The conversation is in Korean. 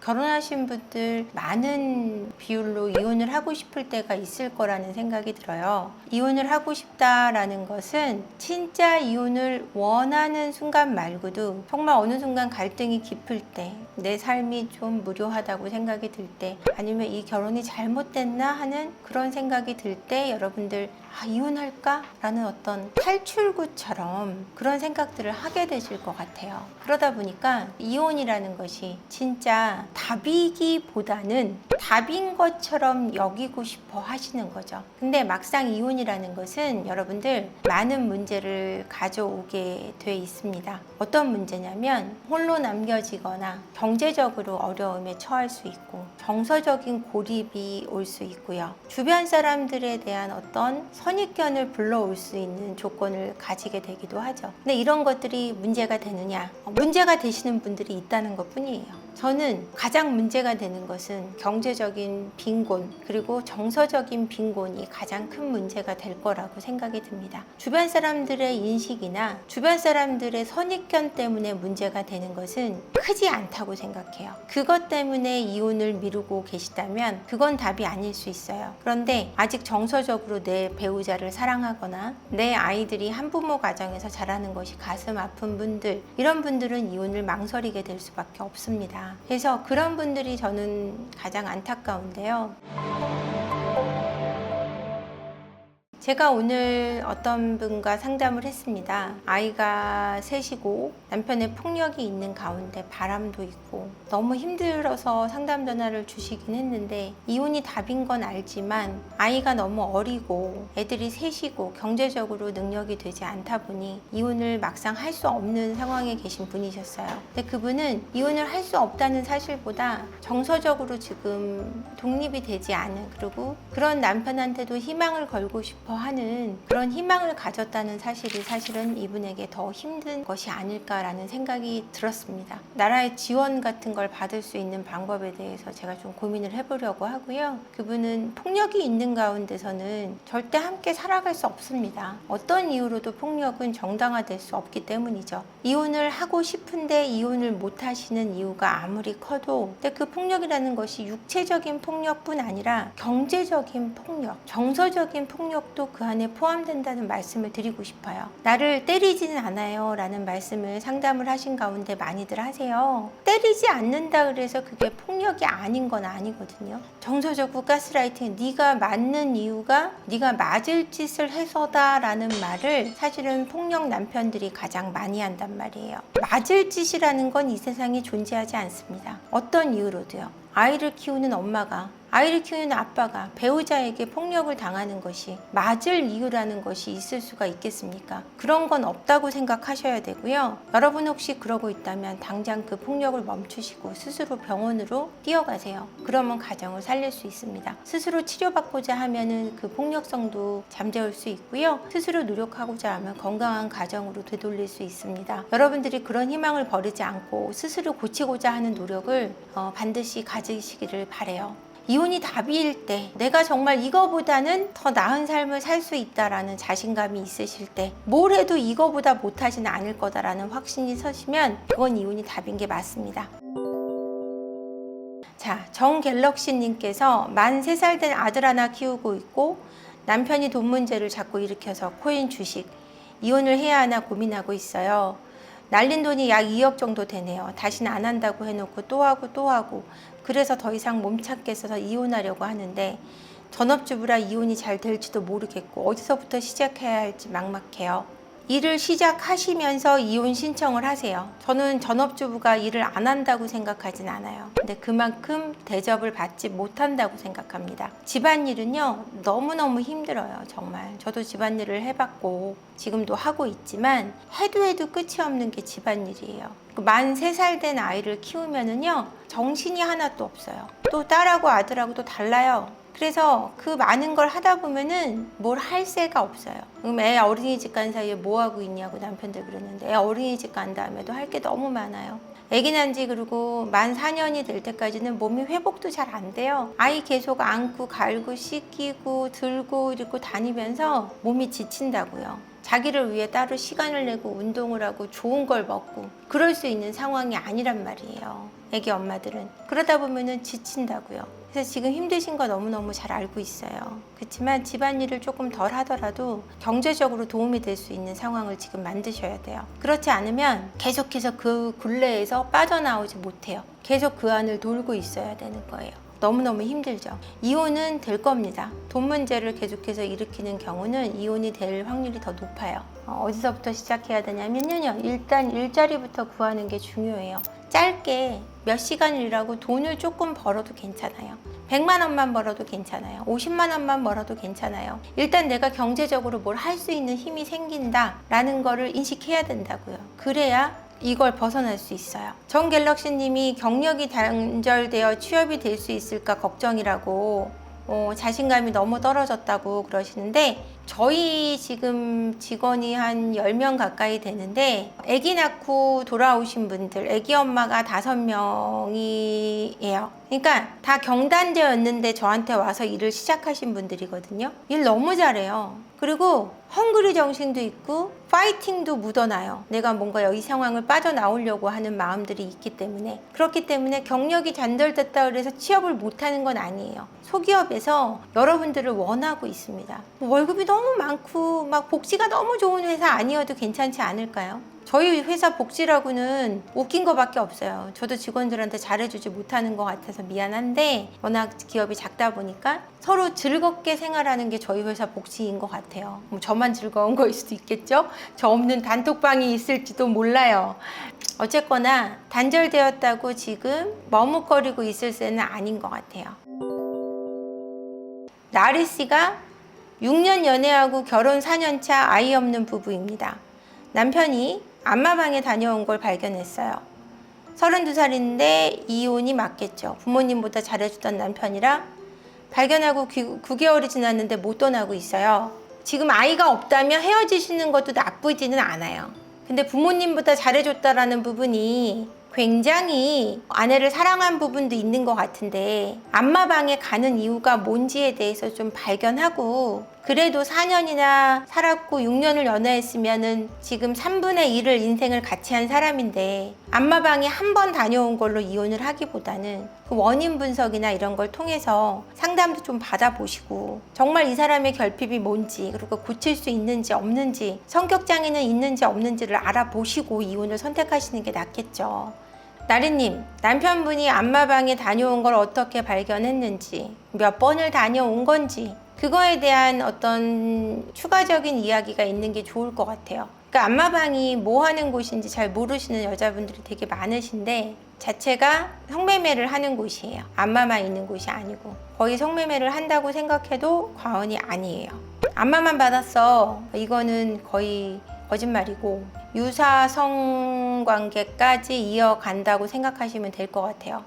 결혼하신 분들 많은 비율로 이혼을 하고 싶을 때가 있을 거라는 생각이 들어요. 이혼을 하고 싶다라는 것은 진짜 이혼을 원하는 순간 말고도 정말 어느 순간 갈등이 깊을 때, 내 삶이 좀 무료하다고 생각이 들 때, 아니면 이 결혼이 잘못됐나 하는 그런 생각이 들 때 여러분들 이혼할까? 라는 어떤 탈출구처럼 그런 생각들을 하게 되실 것 같아요. 그러다 보니까 이혼이라는 것이 진짜 답이기보다는 답인 것처럼 여기고 싶어 하시는 거죠. 근데 막상 이혼이라는 것은 여러분들 많은 문제를 가져오게 돼 있습니다. 어떤 문제냐면 홀로 남겨지거나 경제적으로 어려움에 처할 수 있고, 정서적인 고립이 올 수 있고요. 주변 사람들에 대한 어떤 선입견을 불러올 수 있는 조건을 가지게 되기도 하죠. 근데 이런 것들이 문제가 되느냐? 문제가 되시는 분들이 있다는 것 뿐이에요. 저는 가장 문제가 되는 것은 경제적인 빈곤, 그리고 정서적인 빈곤이 가장 큰 문제가 될 거라고 생각이 듭니다. 주변 사람들의 인식이나 주변 사람들의 선입견 때문에 문제가 되는 것은 크지 않다고 생각해요. 그것 때문에 이혼을 미루고 계시다면 그건 답이 아닐 수 있어요. 그런데 아직 정서적으로 내 배우자를 사랑하거나 내 아이들이 한부모 가정에서 자라는 것이 가슴 아픈 분들, 이런 분들은 이혼을 망설이게 될 수밖에 없습니다. 그래서 그런 분들이 저는 가장 안타까운데요. 제가 오늘 어떤 분과 상담을 했습니다. 아이가 셋이고 남편의 폭력이 있는 가운데 바람도 있고 너무 힘들어서 상담 전화를 주시긴 했는데, 이혼이 답인 건 알지만 아이가 너무 어리고 애들이 셋이고 경제적으로 능력이 되지 않다 보니 이혼을 막상 할 수 없는 상황에 계신 분이셨어요. 근데 그분은 이혼을 할 수 없다는 사실보다 정서적으로 지금 독립이 되지 않은, 그리고 그런 남편한테도 희망을 걸고 싶어 하는 그런 희망을 가졌다는 사실이 사실은 이분에게 더 힘든 것이 아닐까라는 생각이 들었습니다. 나라의 지원 같은 걸 받을 수 있는 방법에 대해서 제가 좀 고민을 해보려고 하고요. 그분은 폭력이 있는 가운데서는 절대 함께 살아갈 수 없습니다. 어떤 이유로도 폭력은 정당화될 수 없기 때문이죠. 이혼을 하고 싶은데 이혼을 못 하시는 이유가 아무리 커도, 근데 그 폭력이라는 것이 육체적인 폭력뿐 아니라 경제적인 폭력, 정서적인 폭력도 그 안에 포함된다는 말씀을 드리고 싶어요. 나를 때리지는 않아요 라는 말씀을 상담을 하신 가운데 많이들 하세요. 때리지 않는다 그래서 그게 폭력이 아닌 건 아니거든요. 정서적으로 가스라이팅, 네가 맞는 이유가 네가 맞을 짓을 해서다 라는 말을 사실은 폭력 남편들이 가장 많이 한단 말이에요. 맞을 짓이라는 건 이 세상에 존재하지 않습니다. 어떤 이유로도요. 아이를 키우는 엄마가, 아이를 키우는 아빠가 배우자에게 폭력을 당하는 것이 맞을 이유라는 것이 있을 수가 있겠습니까? 그런 건 없다고 생각하셔야 되고요. 여러분 혹시 그러고 있다면 당장 그 폭력을 멈추시고 스스로 병원으로 뛰어가세요. 그러면 가정을 살릴 수 있습니다. 스스로 치료받고자 하면은 그 폭력성도 잠재울 수 있고요. 스스로 노력하고자 하면 건강한 가정으로 되돌릴 수 있습니다. 여러분들이 그런 희망을 버리지 않고 스스로 고치고자 하는 노력을 반드시 가지시기를 바라요. 이혼이 답일 때, 내가 정말 이거보다는 더 나은 삶을 살 수 있다라는 자신감이 있으실 때, 뭘 해도 이거보다 못하지는 않을 거다라는 확신이 서시면 그건 이혼이 답인 게 맞습니다. 자, 정갤럭시님께서 만 3살 된 아들 하나 키우고 있고 남편이 돈 문제를 자꾸 일으켜서 코인 주식, 이혼을 해야 하나 고민하고 있어요. 날린 돈이 약 2억 정도 되네요. 다시는 안 한다고 해놓고 또 하고 또 하고, 그래서 더 이상 못 참겠어서 이혼하려고 하는데 전업주부라 이혼이 잘 될지도 모르겠고 어디서부터 시작해야 할지 막막해요. 일을 시작하시면서 이혼 신청을 하세요. 저는 전업주부가 일을 안 한다고 생각하진 않아요. 근데 그만큼 대접을 받지 못한다고 생각합니다. 집안일은요, 너무너무 힘들어요. 정말. 저도 집안일을 해봤고 지금도 하고 있지만 해도 끝이 없는 게 집안일이에요. 만 3살 된 아이를 키우면은요, 정신이 하나도 없어요. 또 딸하고 아들하고도 달라요. 그래서 그 많은 걸 하다 보면은 뭘 할 새가 없어요. 그럼 애 어린이집 간 사이에 뭐 하고 있냐고 남편들 그러는데, 애 어린이집 간 다음에도 할 게 너무 많아요. 아기 난지 그리고 만 4년이 될 때까지는 몸이 회복도 잘 안 돼요. 아이 계속 안고 갈고 씻기고 들고 이러고 다니면서 몸이 지친다고요. 자기를 위해 따로 시간을 내고 운동을 하고 좋은 걸 먹고 그럴 수 있는 상황이 아니란 말이에요. 애기 엄마들은. 그러다 보면은 지친다고요. 그래서 지금 힘드신 거 너무너무 잘 알고 있어요. 그렇지만 집안일을 조금 덜 하더라도 경제적으로 도움이 될 수 있는 상황을 지금 만드셔야 돼요. 그렇지 않으면 계속해서 그 굴레에서 빠져나오지 못해요. 계속 그 안을 돌고 있어야 되는 거예요. 너무너무 힘들죠. 이혼은 될 겁니다. 돈 문제를 계속해서 일으키는 경우는 이혼이 될 확률이 더 높아요. 어디서부터 시작해야 되냐면요. 일단 일자리부터 구하는 게 중요해요. 짧게 몇 시간 일하고 돈을 조금 벌어도 괜찮아요. 100만 원만 벌어도 괜찮아요. 50만 원만 벌어도 괜찮아요. 일단 내가 경제적으로 뭘 할 수 있는 힘이 생긴다라는 거를 인식해야 된다고요. 그래야 이걸 벗어날 수 있어요. 정 갤럭시님이 경력이 단절되어 취업이 될 수 있을까 걱정이라고 자신감이 너무 떨어졌다고 그러시는데 저희 지금 직원이 한 10명 가까이 되는데 아기 낳고 돌아오신 분들, 아기 엄마가 5명이에요. 그러니까 다 경단되었는데 저한테 와서 일을 시작하신 분들이거든요. 일 너무 잘해요. 그리고 헝그리 정신도 있고 파이팅도 묻어나요. 내가 뭔가 이 상황을 빠져나오려고 하는 마음들이 있기 때문에. 그렇기 때문에 경력이 단절됐다 그래서 취업을 못하는 건 아니에요. 소기업에서 여러분들을 원하고 있습니다. 월급이 너무 많고 막 복지가 너무 좋은 회사 아니어도 괜찮지 않을까요? 저희 회사 복지라고는 웃긴 거밖에 없어요. 저도 직원들한테 잘해주지 못하는 것 같아서 미안한데 워낙 기업이 작다 보니까 서로 즐겁게 생활하는 게 저희 회사 복지인 것 같아요. 뭐 저만 즐거운 거일 수도 있겠죠? 저 없는 단톡방이 있을지도 몰라요. 어쨌거나 단절되었다고 지금 머뭇거리고 있을 새는 아닌 것 같아요. 나리 씨가 6년 연애하고 결혼 4년차 아이 없는 부부입니다. 남편이 안마방에 다녀온 걸 발견했어요. 32살인데 이혼이 맞겠죠. 부모님보다 잘해주던 남편이라 발견하고 9개월이 지났는데 못 떠나고 있어요. 지금 아이가 없다면 헤어지시는 것도 나쁘지는 않아요. 근데 부모님보다 잘해줬다라는 부분이 굉장히 아내를 사랑한 부분도 있는 것 같은데 안마방에 가는 이유가 뭔지에 대해서 좀 발견하고 그래도 4년이나 살았고 6년을 연애했으면은 지금 3분의 1을 인생을 같이 한 사람인데 안마방에 한 번 다녀온 걸로 이혼을 하기보다는 그 원인 분석이나 이런 걸 통해서 상담도 좀 받아보시고 정말 이 사람의 결핍이 뭔지 그리고 고칠 수 있는지 없는지 성격 장애는 있는지 없는지를 알아보시고 이혼을 선택하시는 게 낫겠죠. 나리님, 남편분이 안마방에 다녀온 걸 어떻게 발견했는지, 몇 번을 다녀온 건지 그거에 대한 어떤 추가적인 이야기가 있는 게 좋을 것 같아요. 그러니까 안마방이 뭐 하는 곳인지 잘 모르시는 여자분들이 되게 많으신데 자체가 성매매를 하는 곳이에요. 안마만 있는 곳이 아니고 거의 성매매를 한다고 생각해도 과언이 아니에요. 안마만 받았어. 이거는 거의 거짓말이고 유사 성관계까지 이어간다고 생각하시면 될 것 같아요.